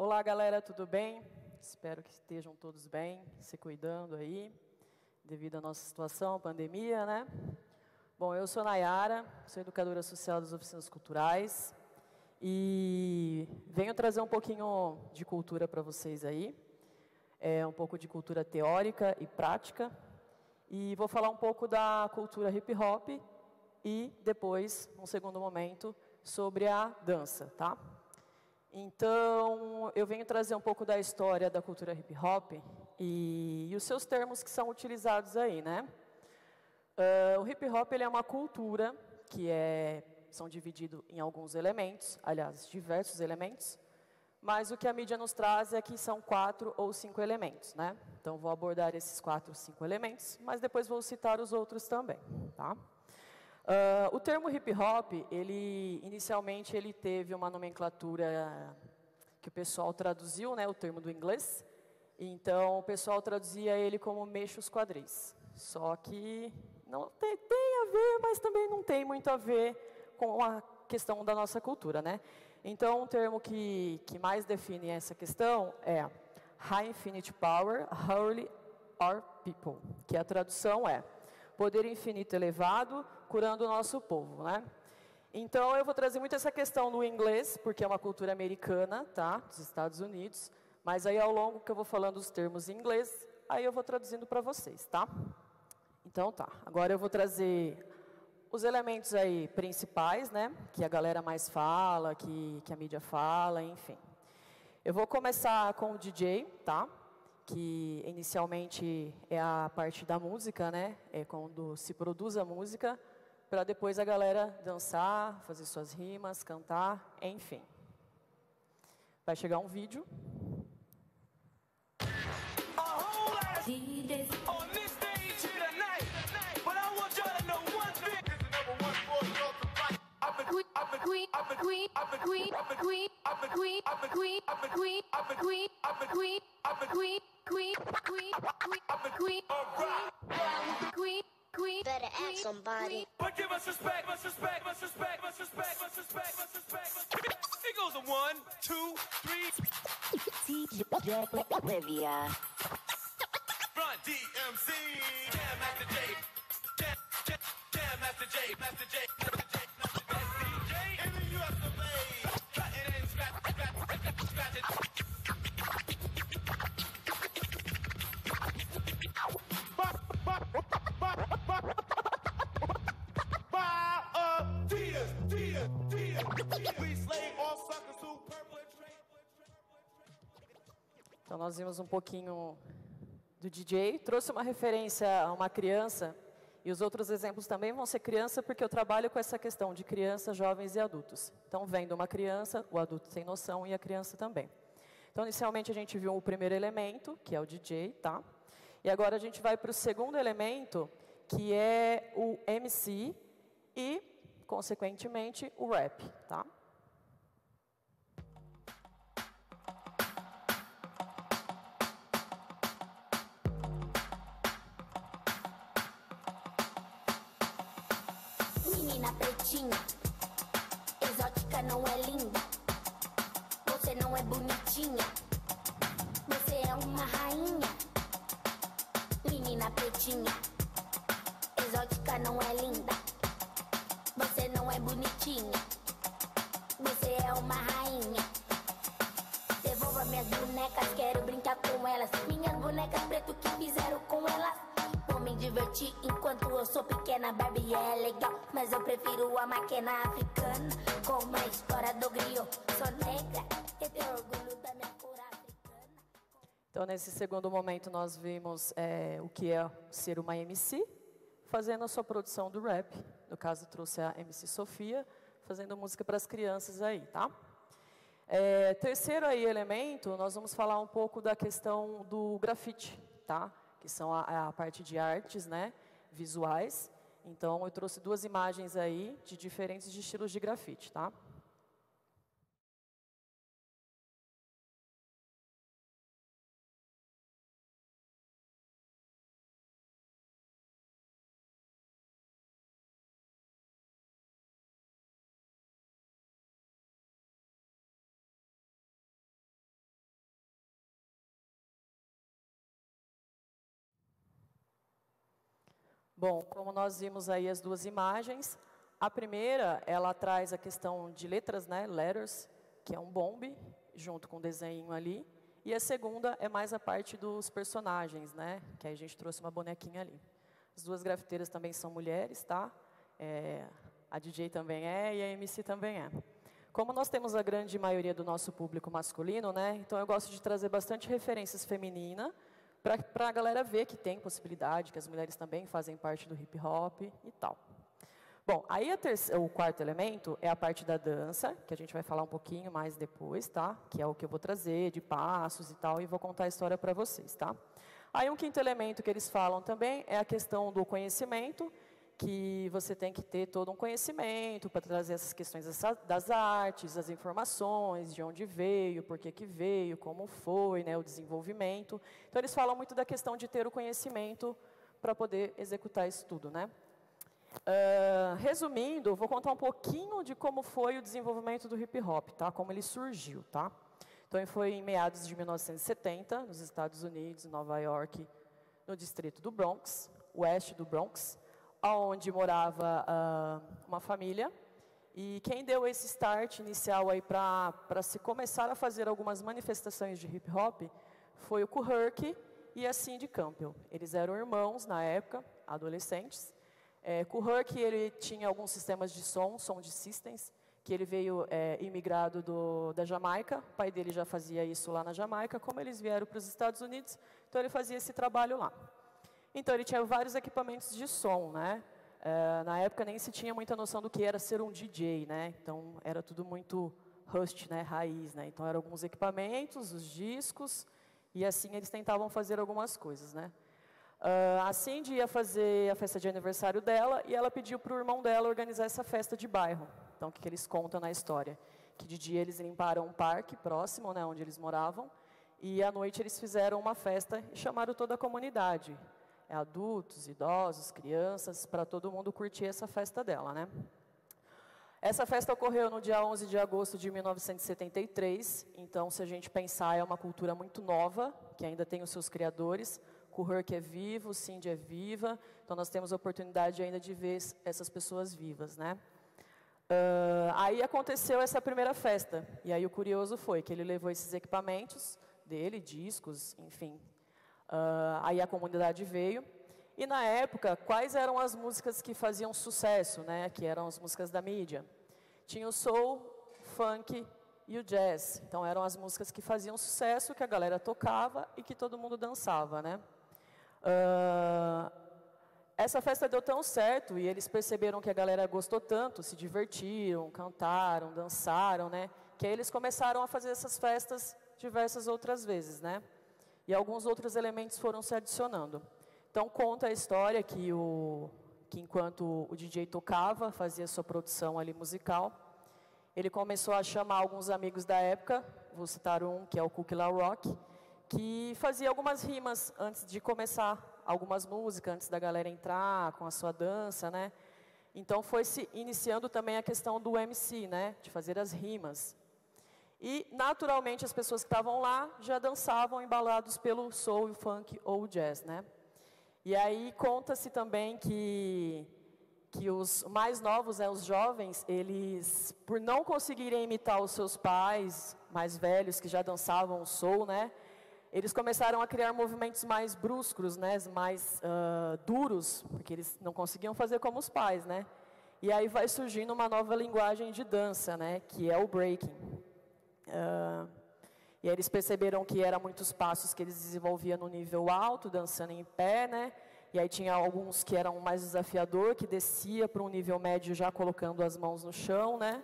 Olá, galera, tudo bem? Espero que estejam todos bem, se cuidando aí, devido à nossa situação, pandemia, né? Bom, eu sou Nayara, sou educadora social das oficinas culturais e venho trazer um pouquinho de cultura para vocês aí, um pouco de cultura teórica e prática, e vou falar um pouco da cultura hip hop e depois, num segundo momento, sobre a dança, tá? Então, eu venho trazer um pouco da história da cultura hip hop e os seus termos que são utilizados aí, né? O hip hop ele é uma cultura que são divididos em alguns elementos, aliás, diversos elementos, mas o que a mídia nos traz é que são 4 ou 5 elementos, né? Então, vou abordar esses 4 ou 5 elementos, mas depois vou citar os outros também, tá? O termo hip hop, inicialmente ele teve uma nomenclatura que o pessoal traduziu, né, o termo do inglês. Então o pessoal traduzia ele como mexa os quadris. Só que não tem a ver, mas também não tem muito a ver com a questão da nossa cultura, né? Então um termo que mais define essa questão é High Infinite Power, Holy Our People, que a tradução é poder infinito elevado, curando o nosso povo, né? Então, eu vou trazer muito essa questão no inglês, porque é uma cultura americana, tá? Dos Estados Unidos. Mas aí, ao longo que eu vou falando os termos em inglês, aí eu vou traduzindo para vocês, tá? Então, tá. Agora eu vou trazer os elementos aí principais, né? Que a galera mais fala, que a mídia fala, enfim. Eu vou começar com o DJ, tá? Que inicialmente é a parte da música, né? É quando se produz a música, para depois a galera dançar, fazer suas rimas, cantar, enfim. Vai chegar um vídeo. Better ask somebody. But give us respect, us respect, us respect, us respect, us respect, us respect. It goes a 1, 2, 3. Olivia. Run DMC. Jam Master J. Jam Master J. Master J. Master J. Best DJ in the US of A. Cut it and scratch it. Então, nós vimos um pouquinho do DJ, trouxe uma referência a uma criança, e os outros exemplos também vão ser criança, porque eu trabalho com essa questão de criança, jovens e adultos. Então, vendo uma criança, o adulto tem noção e a criança também. Então, inicialmente, a gente viu o primeiro elemento, que é o DJ, tá? E agora a gente vai para o segundo elemento, que é o MC e, consequentemente, o rap, tá? Menina pretinha, exótica não é linda. Você não é bonitinha, você é uma rainha. Menina pretinha, exótica não é linda. Você não é bonitinha, você é uma rainha. Devolva minhas bonecas, quero brincar com elas. Minhas bonecas preto que fizeram com elas. Vou me divertir enquanto eu sou pequena. Barbie é legal, mas eu prefiro a máquina africana. Como a história do griot, sou negra e tenho orgulho da minha cor africana. Então, nesse segundo momento, nós vimos o que é ser uma MC, fazendo a sua produção do rap. No caso, trouxe a MC Sofia, fazendo música para as crianças aí, tá? Terceiro aí elemento, nós vamos falar um pouco da questão do grafite, tá? Que são a parte de artes, né? Visuais. Então, eu trouxe 2 imagens aí de diferentes estilos de grafite, tá? Bom, como nós vimos aí as duas imagens, a primeira, ela traz a questão de letras, né, letters, que é um bombe, junto com o desenho ali. E a segunda é mais a parte dos personagens, né, que aí a gente trouxe uma bonequinha ali. As duas grafiteiras também são mulheres, tá? A DJ também é e a MC também é. Como nós temos a grande maioria do nosso público masculino, né, então eu gosto de trazer bastante referências femininas, para a galera ver que tem possibilidade, que as mulheres também fazem parte do hip hop e tal. Bom, aí o quarto elemento é a parte da dança, que a gente vai falar um pouquinho mais depois, tá? Que é o que eu vou trazer, de passos e tal, e vou contar a história para vocês, tá? Aí um quinto elemento que eles falam também é a questão do conhecimento, que você tem que ter todo um conhecimento para trazer essas questões das artes, as informações, de onde veio, por que veio, como foi, né, o desenvolvimento. Então, eles falam muito da questão de ter o conhecimento para poder executar isso tudo, né? Resumindo, vou contar um pouquinho de como foi o desenvolvimento do hip hop, tá? Como ele surgiu, tá? Então, foi em meados de 1970, nos Estados Unidos, em Nova York, no distrito do Bronx, oeste do Bronx, onde morava uma família, e quem deu esse start inicial aí para se começar a fazer algumas manifestações de hip hop foi o Kool Herc e a Cindy Campbell. Eles eram irmãos na época, adolescentes. Kool Herc, ele tinha alguns sistemas de som de systems, que ele veio imigrado da Jamaica. O pai dele já fazia isso lá na Jamaica. Como eles vieram para os Estados Unidos, então ele fazia esse trabalho lá. Então, ele tinha vários equipamentos de som, né? Na época, nem se tinha muita noção do que era ser um DJ, né? Então, era tudo muito rust, né? Raiz, né? Então, eram alguns equipamentos, os discos, e assim eles tentavam fazer algumas coisas, né? A Cindy ia fazer a festa de aniversário dela, e ela pediu para o irmão dela organizar essa festa de bairro. Então, o que eles contam na história? Que de dia eles limparam um parque próximo, né? Onde eles moravam, e à noite eles fizeram uma festa e chamaram toda a comunidade. Adultos, idosos, crianças, para todo mundo curtir essa festa dela, né? Essa festa ocorreu no dia 11 de agosto de 1973, então, se a gente pensar, é uma cultura muito nova, que ainda tem os seus criadores. Kool Herc é vivo, Cindy é viva, então nós temos a oportunidade ainda de ver essas pessoas vivas, né? Aí aconteceu essa primeira festa, e aí o curioso foi que ele levou esses equipamentos dele, discos, enfim. Aí a comunidade veio, e na época, quais eram as músicas que faziam sucesso, né? Que eram as músicas da mídia? Tinha o soul, funk e o jazz. Então, eram as músicas que faziam sucesso, que a galera tocava e que todo mundo dançava, né? Essa festa deu tão certo, e eles perceberam que a galera gostou tanto, se divertiram, cantaram, dançaram, né? Que aí eles começaram a fazer essas festas diversas outras vezes, né? E alguns outros elementos foram se adicionando. Então, conta a história que enquanto o DJ tocava, fazia sua produção ali musical, ele começou a chamar alguns amigos da época, vou citar um, que é o Kool La Rock, que fazia algumas rimas antes de começar algumas músicas, antes da galera entrar com a sua dança, né? Então, foi se iniciando também a questão do MC, né? De fazer as rimas. E, naturalmente, as pessoas que estavam lá já dançavam embalados pelo soul, o funk ou o jazz, né? E aí conta-se também que os mais novos, né, os jovens, eles, por não conseguirem imitar os seus pais mais velhos, que já dançavam o soul, né? Eles começaram a criar movimentos mais bruscos, né, mais duros, porque eles não conseguiam fazer como os pais, né? E aí vai surgindo uma nova linguagem de dança, né, que é o breaking. E aí eles perceberam que eram muitos passos que eles desenvolviam no nível alto, dançando em pé, né? E aí tinha alguns que eram mais desafiador, que descia para um nível médio já colocando as mãos no chão, né?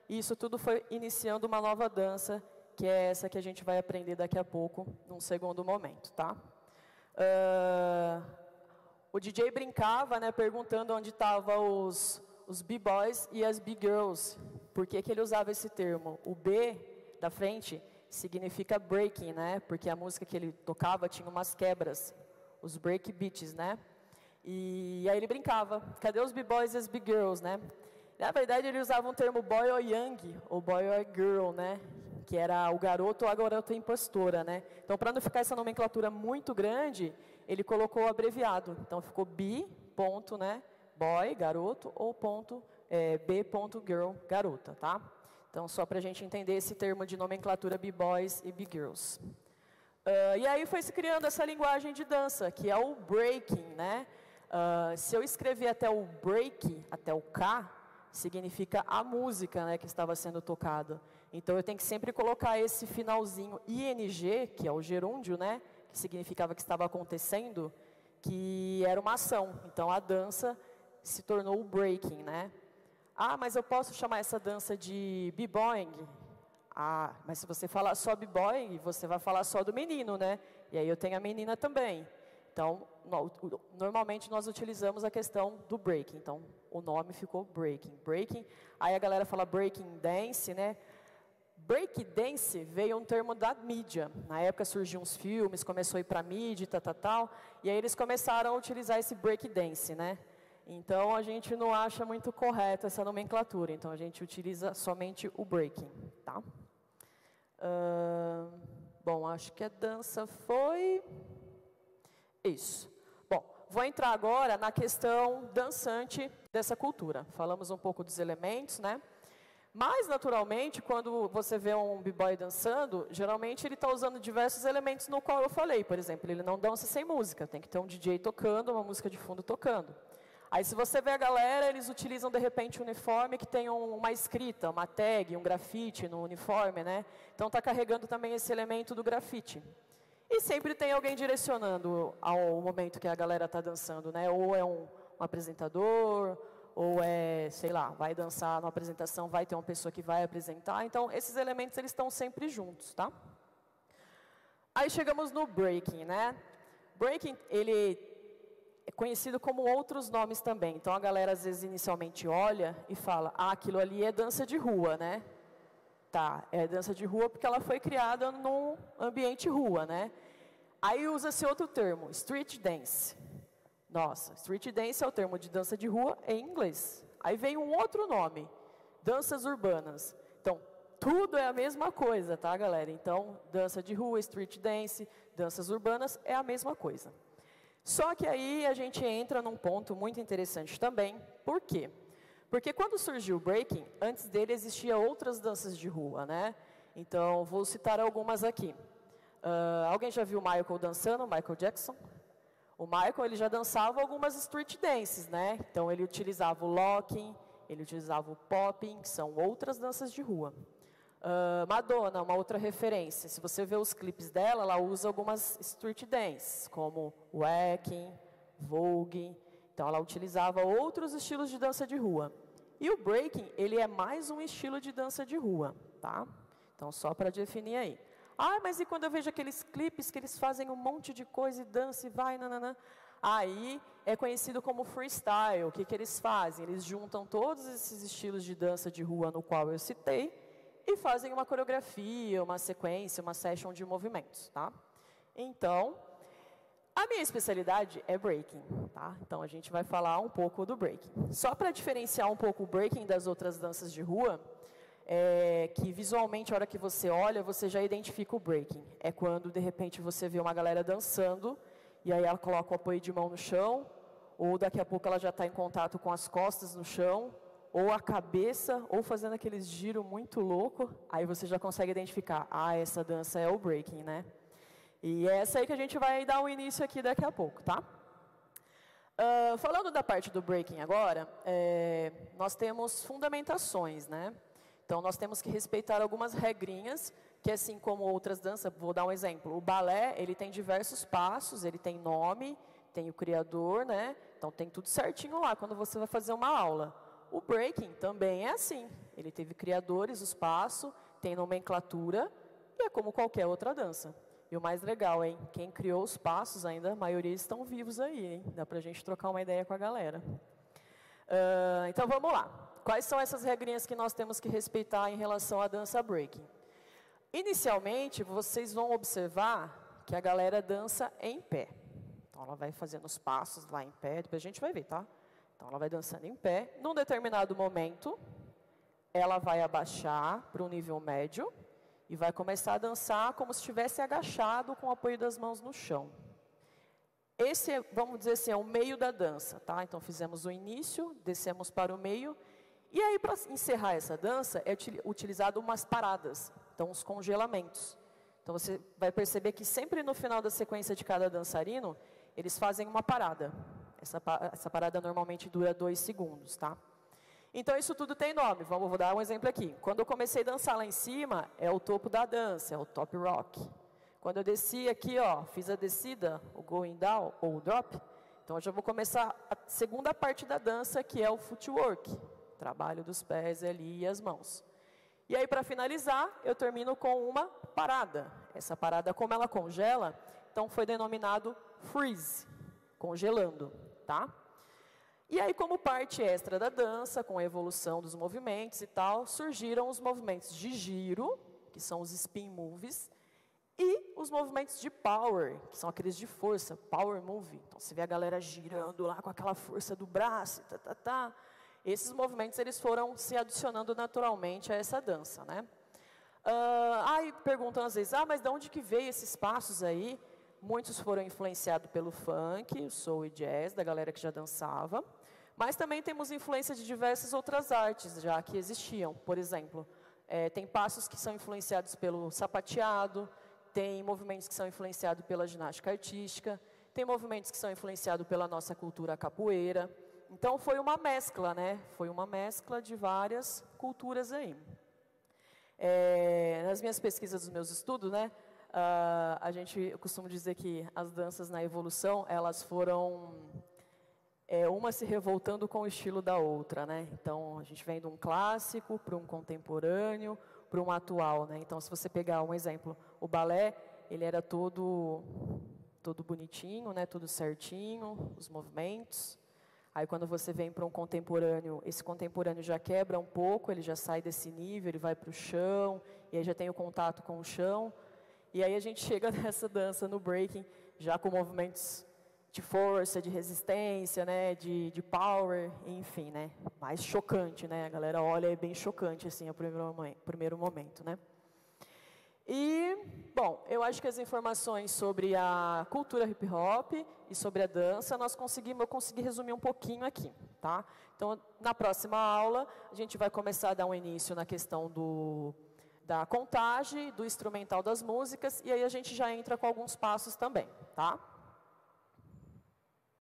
E isso tudo foi iniciando uma nova dança, que é essa que a gente vai aprender daqui a pouco, num segundo momento, tá? O DJ brincava, né, perguntando onde estavam os B-boys e as B-girls. Por que ele usava esse termo? O B da frente significa breaking, né? Porque a música que ele tocava tinha umas quebras, os break beats, né? E aí ele brincava, cadê os b-boys e as b-girls, né? Na verdade, ele usava um termo boy or young, ou boy or girl, né? Que era o garoto ou a garota impostora, né? Então, para não ficar essa nomenclatura muito grande, ele colocou o abreviado. Então, ficou B ponto, né, boy, garoto, ou ponto, B ponto girl, garota, tá? Então, só para a gente entender esse termo de nomenclatura B-boys e B-girls. E aí foi se criando essa linguagem de dança, que é o breaking, né? Se eu escrever até o break, até o K, significa a música, né, que estava sendo tocada. Então eu tenho que sempre colocar esse finalzinho ing, que é o gerúndio, né, que significava que estava acontecendo, que era uma ação. Então a dança se tornou o breaking, né? Ah, mas eu posso chamar essa dança de b-boying? Ah, mas se você falar só b-boy, você vai falar só do menino, né? E aí eu tenho a menina também. Então, normalmente nós utilizamos a questão do breaking. Então, o nome ficou breaking. Breaking, aí a galera fala breaking dance, né? Break dance veio um termo da mídia. Na época surgiam uns filmes, começou a ir para a mídia e tal. E aí eles começaram a utilizar esse break dance, né? Então, a gente não acha muito correto essa nomenclatura. Então, a gente utiliza somente o breaking, tá? Bom, acho que a dança foi isso. Bom, vou entrar agora na questão dançante dessa cultura. Falamos um pouco dos elementos, né? Mas, naturalmente, quando você vê um b-boy dançando, geralmente ele está usando diversos elementos no qual eu falei. Por exemplo, ele não dança sem música. Tem que ter um DJ tocando, uma música de fundo tocando. Aí, se você vê a galera, eles utilizam, de repente, um uniforme que tem uma escrita, uma tag, um grafite no uniforme, né? Então, está carregando também esse elemento do grafite. E sempre tem alguém direcionando ao momento que a galera está dançando, né? Ou é um apresentador, ou é, sei lá, vai dançar numa apresentação, vai ter uma pessoa que vai apresentar. Então, esses elementos, eles estão sempre juntos, tá? Aí, chegamos no breaking, né? Breaking, ele é conhecido como outros nomes também. Então, a galera, às vezes, inicialmente olha e fala, ah, aquilo ali é dança de rua, né? Tá, é dança de rua porque ela foi criada num ambiente rua, né? Aí usa-se outro termo, street dance. Nossa, street dance é o termo de dança de rua em inglês. Aí vem um outro nome, danças urbanas. Então, tudo é a mesma coisa, tá, galera? Então, dança de rua, street dance, danças urbanas é a mesma coisa. Só que aí a gente entra num ponto muito interessante também. Por quê? Porque quando surgiu o breaking, antes dele existiam outras danças de rua, né? Então, vou citar algumas aqui. Alguém já viu o Michael dançando, Michael Jackson? O Michael, ele já dançava algumas street dances, né? Então, ele utilizava o locking, ele utilizava o popping, que são outras danças de rua. Madonna, uma outra referência. Se você vê os clipes dela, ela usa algumas street dances, como wacking, vogue. Então, ela utilizava outros estilos de dança de rua. E o breaking, ele é mais um estilo de dança de rua, tá? Então, só para definir aí. Ah, mas e quando eu vejo aqueles clipes que eles fazem um monte de coisa e dança e vai, nananã? Aí é conhecido como freestyle. O que que eles fazem? Eles juntam todos esses estilos de dança de rua no qual eu citei e fazem uma coreografia, uma sequência, uma session de movimentos, tá? Então, a minha especialidade é breaking, tá? Então, a gente vai falar um pouco do breaking. Só para diferenciar um pouco o breaking das outras danças de rua, que visualmente, a hora que você olha, você já identifica o breaking. É quando, de repente, você vê uma galera dançando, e aí ela coloca o apoio de mão no chão, ou daqui a pouco ela já está em contato com as costas no chão, ou a cabeça, ou fazendo aqueles giro muito louco, aí você já consegue identificar, ah, essa dança é o breaking, né? E é essa aí que a gente vai dar um início aqui daqui a pouco, tá? Falando da parte do breaking agora, nós temos fundamentações, né? Então, nós temos que respeitar algumas regrinhas, que assim como outras danças, vou dar um exemplo. O balé, ele tem diversos passos, ele tem nome, tem o criador, né? Então, tem tudo certinho lá quando você vai fazer uma aula. O breaking também é assim. Ele teve criadores, os passos, tem nomenclatura, e é como qualquer outra dança. E o mais legal, hein? Quem criou os passos ainda, a maioria estão vivos aí, hein? Dá pra gente trocar uma ideia com a galera. Então, vamos lá. Quais são essas regrinhas que nós temos que respeitar em relação à dança breaking? Inicialmente, vocês vão observar que a galera dança em pé. Então, ela vai fazendo os passos lá em pé, depois a gente vai ver, tá? Então, ela vai dançando em pé. Num determinado momento, ela vai abaixar para um nível médio e vai começar a dançar como se estivesse agachado com o apoio das mãos no chão. Esse, vamos dizer assim, é o meio da dança, tá? Então, fizemos o início, descemos para o meio, e aí, para encerrar essa dança, é utilizado umas paradas, então, os congelamentos. Então, você vai perceber que sempre no final da sequência de cada dançarino, eles fazem uma parada. Essa parada normalmente dura 2 segundos, tá? Então, isso tudo tem nome. Vou dar um exemplo aqui. Quando eu comecei a dançar lá em cima, é o topo da dança, é o top rock. Quando eu desci aqui, ó, fiz a descida, o going down ou o drop, então eu já vou começar a segunda parte da dança, que é o footwork, trabalho dos pés ali e as mãos. E aí, para finalizar, eu termino com uma parada. Essa parada, como ela congela, então foi denominado freeze, congelando, tá? E aí, como parte extra da dança, com a evolução dos movimentos e tal, surgiram os movimentos de giro, que são os spin moves, e os movimentos de power, que são aqueles de força, power move. Então, você vê a galera girando lá com aquela força do braço, Esses movimentos, eles foram se adicionando naturalmente a essa dança, né? Aí perguntam às vezes, mas de onde que veio esses passos aí? Muitos foram influenciados pelo funk, o soul e jazz, da galera que já dançava. Mas também temos influência de diversas outras artes já que existiam. Por exemplo, tem passos que são influenciados pelo sapateado, tem movimentos que são influenciados pela ginástica artística, tem movimentos que são influenciados pela nossa cultura capoeira. Então, foi uma mescla, né? Foi uma mescla de várias culturas aí. Nas minhas pesquisas, dos meus estudos, né? Eu costumo dizer que as danças na evolução, elas foram uma se revoltando com o estilo da outra, né? Então, a gente vem de um clássico para um contemporâneo, para um atual, né? Então, se você pegar um exemplo, o balé, ele era todo bonitinho, né? Tudo certinho, os movimentos. Aí, quando você vem para um contemporâneo, esse contemporâneo já quebra um pouco, ele já sai desse nível, ele vai para o chão, e aí já tem o contato com o chão. E aí a gente chega nessa dança, no breaking, já com movimentos de força, de resistência, né, de power, enfim, né, mais chocante, né, a galera olha, é bem chocante, assim, o primeiro momento, né. E, bom, eu acho que as informações sobre a cultura hip hop e sobre a dança, eu consegui resumir um pouquinho aqui, tá? Então, na próxima aula, a gente vai começar a dar um início na questão da contagem, do instrumental das músicas, e aí a gente já entra com alguns passos também, tá?